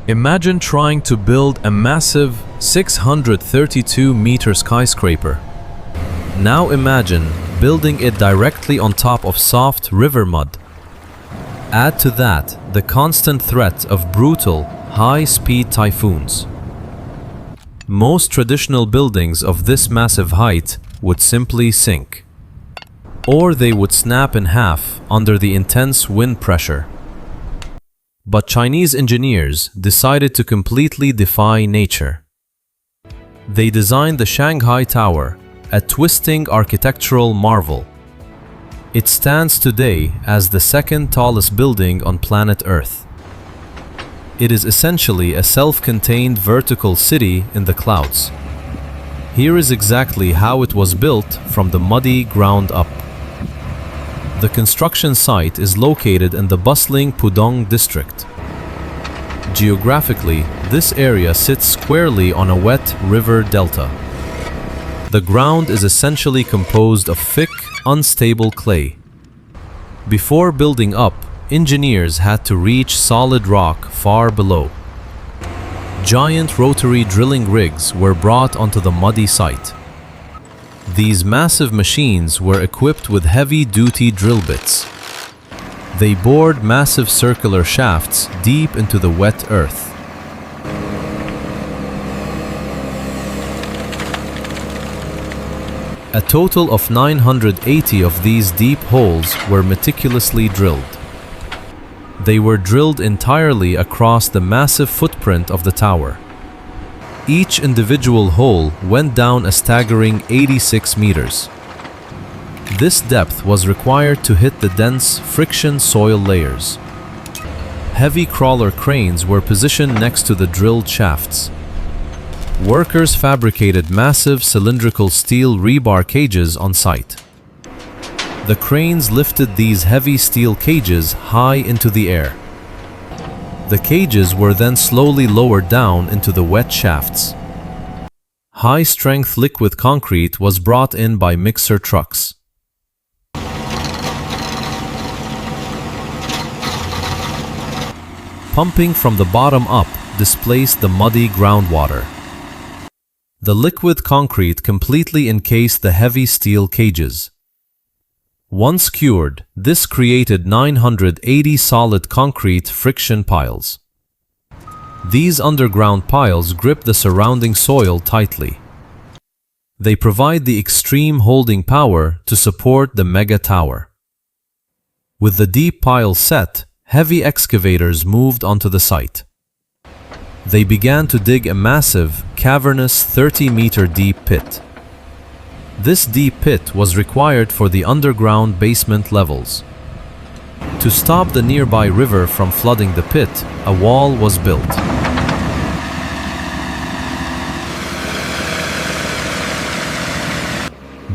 Imagine trying to build a massive 632-meter skyscraper. Now imagine building it directly on top of soft river mud. Add to that the constant threat of brutal, high-speed typhoons. Most traditional buildings of this massive height would simply sink, or they would snap in half under the intense wind pressure. But Chinese engineers decided to completely defy nature. They designed the Shanghai Tower, a twisting architectural marvel. It stands today as the second tallest building on planet Earth. It is essentially a self-contained vertical city in the clouds. Here is exactly how it was built from the muddy ground up. The construction site is located in the bustling Pudong district. Geographically, this area sits squarely on a wet river delta. The ground is essentially composed of thick, unstable clay. Before building up, engineers had to reach solid rock far below. Giant rotary drilling rigs were brought onto the muddy site. These massive machines were equipped with heavy-duty drill bits. They bored massive circular shafts deep into the wet earth. A total of 980 of these deep holes were meticulously drilled. They were drilled entirely across the massive footprint of the tower. Each individual hole went down a staggering 86 meters. This depth was required to hit the dense friction soil layers. Heavy crawler cranes were positioned next to the drilled shafts. Workers fabricated massive cylindrical steel rebar cages on site. The cranes lifted these heavy steel cages high into the air. The cages were then slowly lowered down into the wet shafts. High-strength liquid concrete was brought in by mixer trucks. Pumping from the bottom up displaced the muddy groundwater. The liquid concrete completely encased the heavy steel cages. Once cured, this created 980 solid concrete friction piles. These underground piles grip the surrounding soil tightly. They provide the extreme holding power to support the mega tower. With the deep pile set, heavy excavators moved onto the site. They began to dig a massive, cavernous 30-meter deep pit. This deep pit was required for the underground basement levels. To stop the nearby river from flooding the pit, a wall was built.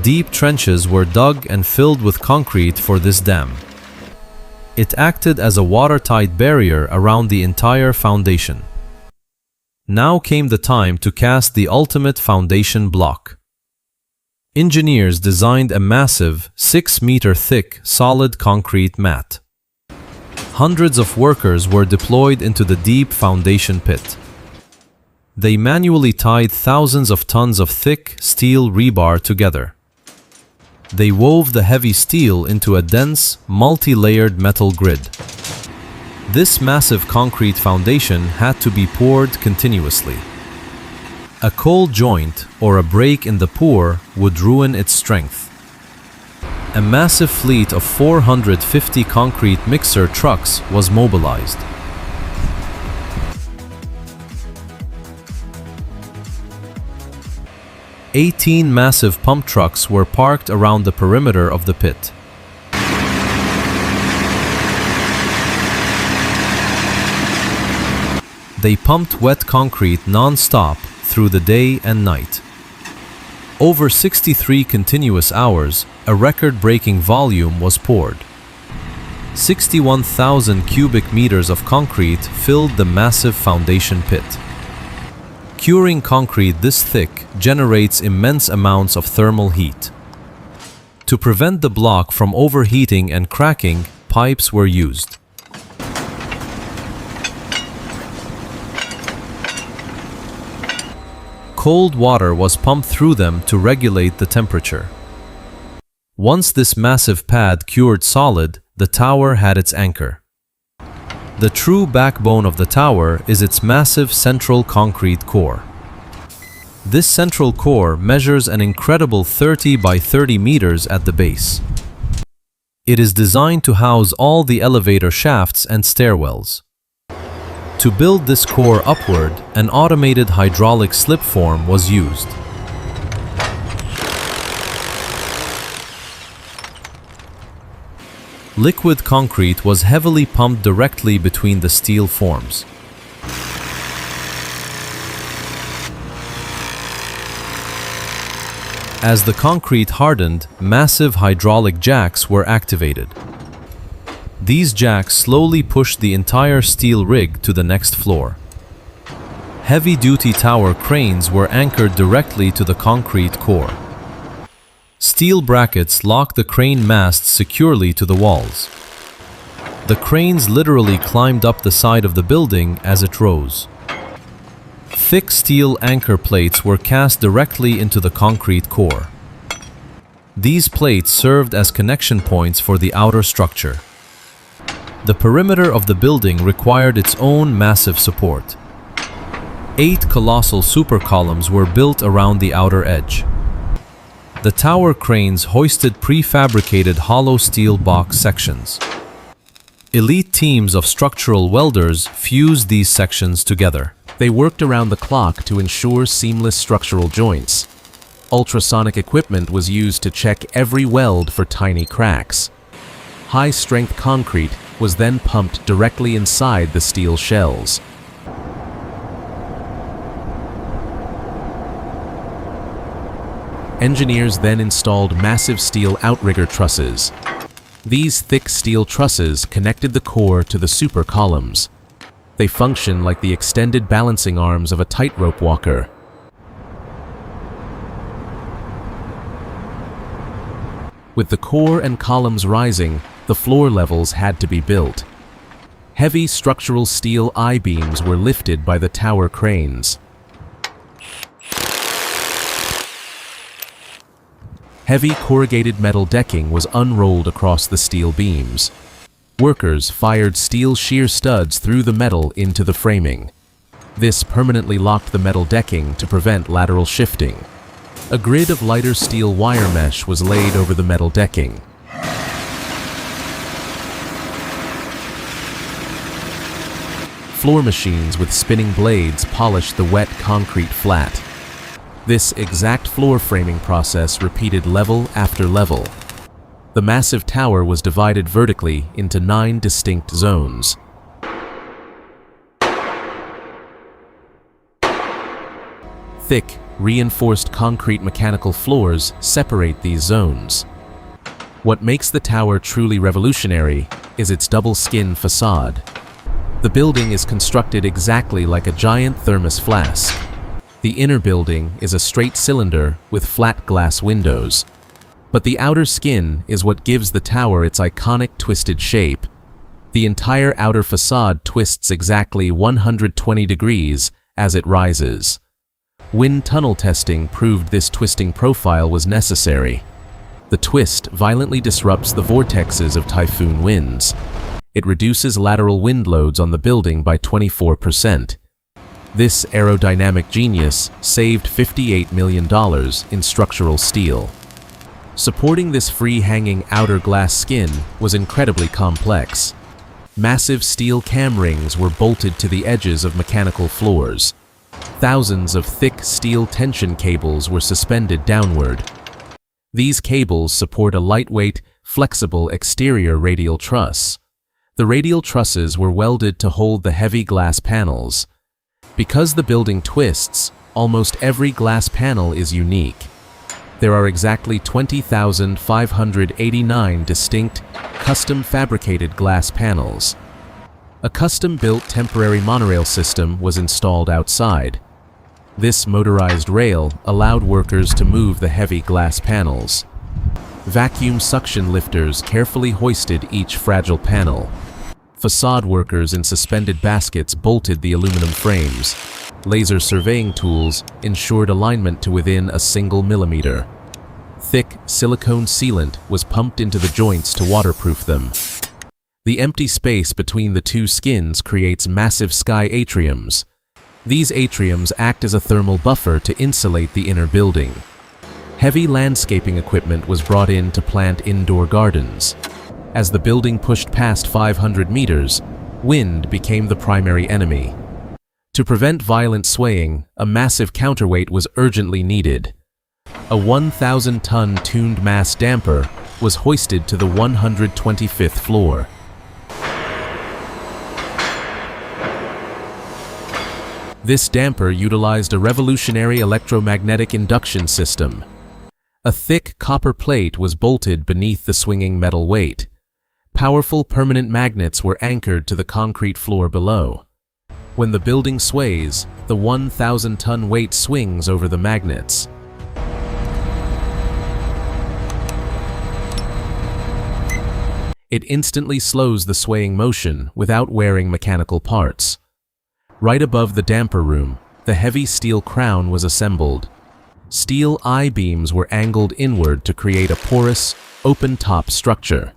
Deep trenches were dug and filled with concrete for this dam. It acted as a watertight barrier around the entire foundation. Now came the time to cast the ultimate foundation block. Engineers designed a massive, 6-meter thick, solid concrete mat. Hundreds of workers were deployed into the deep foundation pit. They manually tied thousands of tons of thick steel rebar together. They wove the heavy steel into a dense, multi-layered metal grid. This massive concrete foundation had to be poured continuously. A cold joint or a break in the pour would ruin its strength. A massive fleet of 450 concrete mixer trucks was mobilized. "18 massive pump trucks were parked around the perimeter of the pit. They pumped wet concrete non-stop through the day and night. Over 63 continuous hours, a record-breaking volume was poured. 61,000 cubic meters of concrete filled the massive foundation pit. Curing concrete this thick generates immense amounts of thermal heat. To prevent the block from overheating and cracking, pipes were used. Cold water was pumped through them to regulate the temperature. Once this massive pad cured solid, the tower had its anchor. The true backbone of the tower is its massive central concrete core. This central core measures an incredible 30 by 30 meters at the base. It is designed to house all the elevator shafts and stairwells. To build this core upward, an automated hydraulic slip form was used. Liquid concrete was heavily pumped directly between the steel forms. As the concrete hardened, massive hydraulic jacks were activated. These jacks slowly pushed the entire steel rig to the next floor. Heavy-duty tower cranes were anchored directly to the concrete core. Steel brackets locked the crane masts securely to the walls. The cranes literally climbed up the side of the building as it rose. Thick steel anchor plates were cast directly into the concrete core. These plates served as connection points for the outer structure. The perimeter of the building required its own massive support. 8 colossal super columns were built around the outer edge. The tower cranes hoisted prefabricated hollow steel box sections. Elite teams of structural welders fused these sections together. They worked around the clock to ensure seamless structural joints. Ultrasonic equipment was used to check every weld for tiny cracks. High-strength concrete was then pumped directly inside the steel shells. Engineers then installed massive steel outrigger trusses. These thick steel trusses connected the core to the super columns. They function like the extended balancing arms of a tightrope walker. With the core and columns rising, the floor levels had to be built. Heavy structural steel I-beams were lifted by the tower cranes. Heavy corrugated metal decking was unrolled across the steel beams. Workers fired steel shear studs through the metal into the framing. This permanently locked the metal decking to prevent lateral shifting. A grid of lighter steel wire mesh was laid over the metal decking. Floor machines with spinning blades polished the wet concrete flat. This exact floor framing process repeated level after level. The massive tower was divided vertically into 9 distinct zones. Thick, reinforced concrete mechanical floors separate these zones. What makes the tower truly revolutionary is its double-skin facade. The building is constructed exactly like a giant thermos flask. The inner building is a straight cylinder with flat glass windows. But the outer skin is what gives the tower its iconic twisted shape. The entire outer facade twists exactly 120 degrees as it rises. Wind tunnel testing proved this twisting profile was necessary. The twist violently disrupts the vortexes of typhoon winds. It reduces lateral wind loads on the building by 24%. This aerodynamic genius saved $58 million in structural steel. Supporting this free-hanging outer glass skin was incredibly complex. Massive steel cam rings were bolted to the edges of mechanical floors. Thousands of thick steel tension cables were suspended downward. These cables support a lightweight, flexible exterior radial truss. The radial trusses were welded to hold the heavy glass panels. Because the building twists, almost every glass panel is unique. There are exactly 20,589 distinct, custom-fabricated glass panels. A custom-built temporary monorail system was installed outside. This motorized rail allowed workers to move the heavy glass panels. Vacuum suction lifters carefully hoisted each fragile panel. Facade workers in suspended baskets bolted the aluminum frames. Laser surveying tools ensured alignment to within a single millimeter. Thick silicone sealant was pumped into the joints to waterproof them. The empty space between the two skins creates massive sky atriums. These atriums act as a thermal buffer to insulate the inner building. Heavy landscaping equipment was brought in to plant indoor gardens. As the building pushed past 500 meters, wind became the primary enemy. To prevent violent swaying, a massive counterweight was urgently needed. A 1,000-ton tuned mass damper was hoisted to the 125th floor. This damper utilized a revolutionary electromagnetic induction system. A thick copper plate was bolted beneath the swinging metal weight. Powerful permanent magnets were anchored to the concrete floor below. When the building sways, the 1,000-ton weight swings over the magnets. It instantly slows the swaying motion without wearing mechanical parts. Right above the damper room, the heavy steel crown was assembled. Steel I-beams were angled inward to create a porous, open-top structure.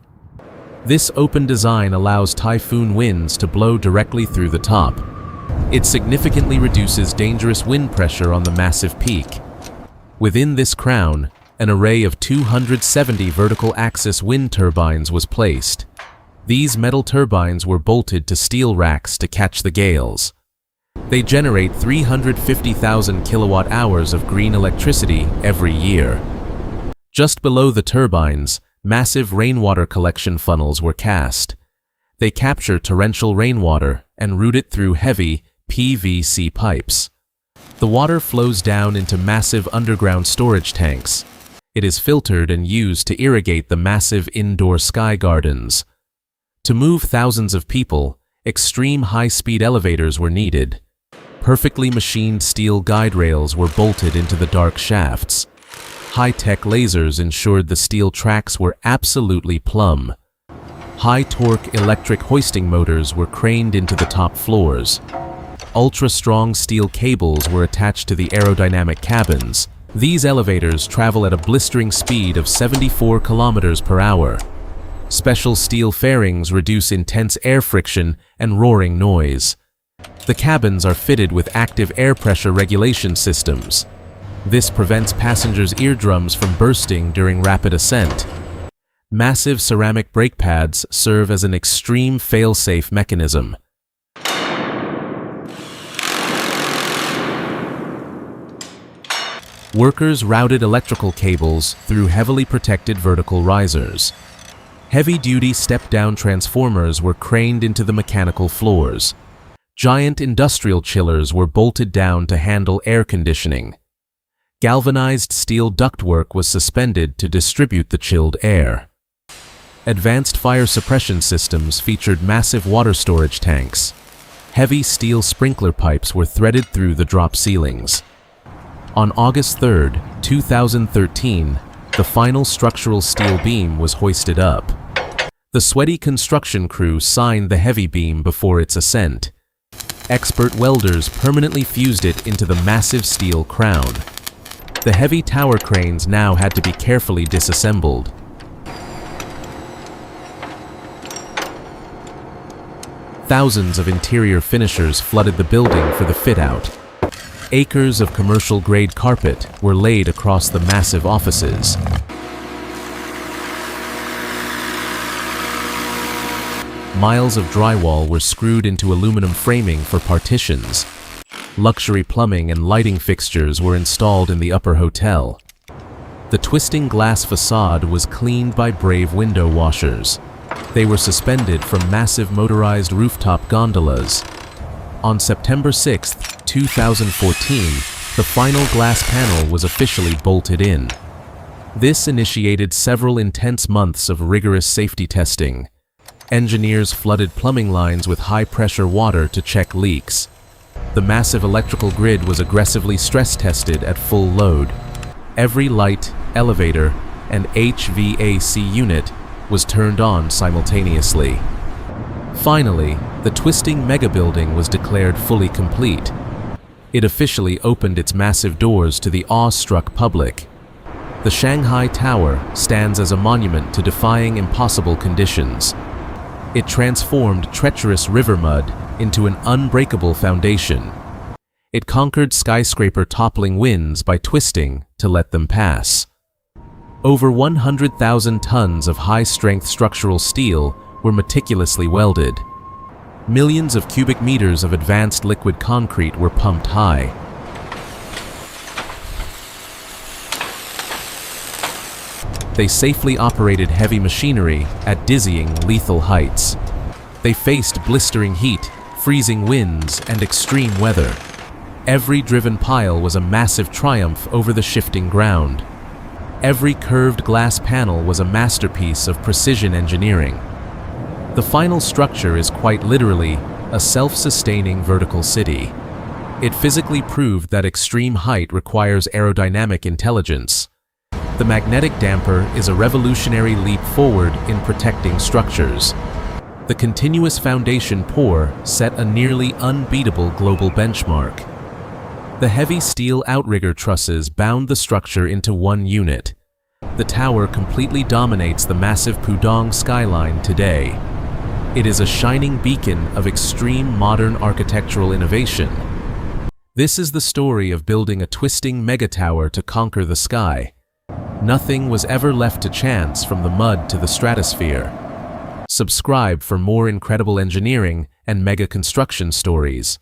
This open design allows typhoon winds to blow directly through the top. It significantly reduces dangerous wind pressure on the massive peak. Within this crown, an array of 270 vertical axis wind turbines was placed. These metal turbines were bolted to steel racks to catch the gales. They generate 350,000 kilowatt-hours of green electricity every year. Just below the turbines, massive rainwater collection funnels were cast. They capture torrential rainwater and route it through heavy PVC pipes. The water flows down into massive underground storage tanks. It is filtered and used to irrigate the massive indoor sky gardens. To move thousands of people, extreme high-speed elevators were needed. Perfectly machined steel guide rails were bolted into the dark shafts. High-tech lasers ensured the steel tracks were absolutely plumb. High-torque electric hoisting motors were craned into the top floors. Ultra-strong steel cables were attached to the aerodynamic cabins. These elevators travel at a blistering speed of 74 kilometers per hour. Special steel fairings reduce intense air friction and roaring noise. The cabins are fitted with active air pressure regulation systems. This prevents passengers' eardrums from bursting during rapid ascent. Massive ceramic brake pads serve as an extreme fail-safe mechanism. Workers routed electrical cables through heavily protected vertical risers. Heavy-duty step-down transformers were craned into the mechanical floors. Giant industrial chillers were bolted down to handle air conditioning. Galvanized steel ductwork was suspended to distribute the chilled air. Advanced fire suppression systems featured massive water storage tanks. Heavy steel sprinkler pipes were threaded through the drop ceilings. On August 3, 2013, the final structural steel beam was hoisted up. The sweaty construction crew signed the heavy beam before its ascent. Expert welders permanently fused it into the massive steel crown. The heavy tower cranes now had to be carefully disassembled. Thousands of interior finishers flooded the building for the fit-out. Acres of commercial-grade carpet were laid across the massive offices. Miles of drywall were screwed into aluminum framing for partitions. Luxury plumbing and lighting fixtures were installed in the upper hotel. The twisting glass facade was cleaned by brave window washers. They were suspended from massive motorized rooftop gondolas. On September 6, 2014, the final glass panel was officially bolted in. This initiated several intense months of rigorous safety testing. Engineers flooded plumbing lines with high-pressure water to check leaks. The massive electrical grid was aggressively stress-tested at full load. Every light, elevator, and HVAC unit was turned on simultaneously. Finally, the twisting megabuilding was declared fully complete. It officially opened its massive doors to the awe-struck public. The Shanghai Tower stands as a monument to defying impossible conditions. It transformed treacherous river mud into an unbreakable foundation. It conquered skyscraper toppling winds by twisting to let them pass. Over 100,000 tons of high-strength structural steel were meticulously welded. Millions of cubic meters of advanced liquid concrete were pumped high. They safely operated heavy machinery at dizzying, lethal heights. They faced blistering heat, freezing winds, and extreme weather. Every driven pile was a massive triumph over the shifting ground. Every curved glass panel was a masterpiece of precision engineering. The final structure is quite literally a self-sustaining vertical city. It physically proved that extreme height requires aerodynamic intelligence. The magnetic damper is a revolutionary leap forward in protecting structures. The continuous foundation pour set a nearly unbeatable global benchmark. The heavy steel outrigger trusses bound the structure into one unit. The tower completely dominates the massive Pudong skyline today. It is a shining beacon of extreme modern architectural innovation. This is the story of building a twisting megatower to conquer the sky. Nothing was ever left to chance, from the mud to the stratosphere. Subscribe for more incredible engineering and mega construction stories.